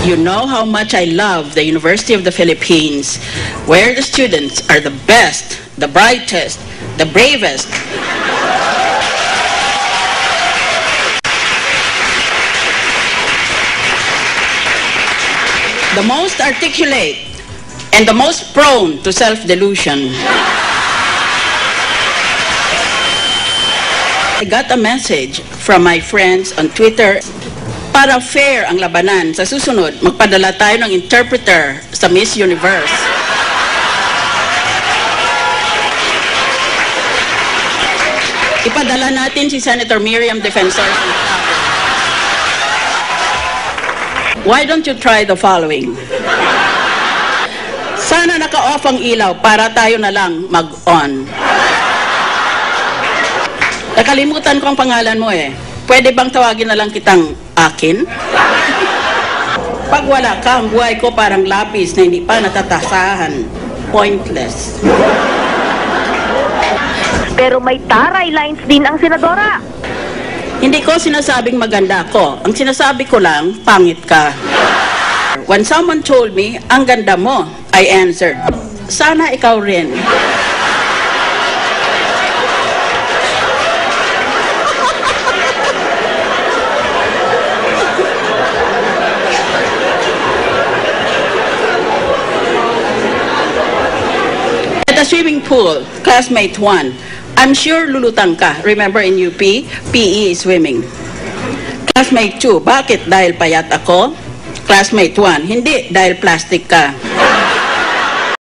You know how much I love the University of the Philippines, where the students are the best, the brightest, the bravest. The most articulate, and the most prone to self-delusion. I got a message from my friends on Twitter. Para fair ang labanan, sa susunod, magpadala tayo ng interpreter sa Miss Universe. Ipadala natin si Senator Miriam Defensor. Why don't you try the following? Sana naka-off ang ilaw para tayo na lang mag-on. Nakalimutan ko ang pangalan mo eh. Pwede bang tawagin na lang kitang akin? Pag wala ka, ang buhay ko parang lapis na hindi pa natatasahan. Pointless. Pero may taray lines din ang senadora. Hindi ko sinasabing maganda ko. Ang sinasabi ko lang, pangit ka. When someone told me, ang ganda mo, I answered, sana ikaw rin. At the swimming pool, classmate 1, I'm sure lulutang ka. Remember in UP, PE is swimming. Classmate 2, bakit? Dahil payat ako? Classmate 1, hindi, dahil plastic ka.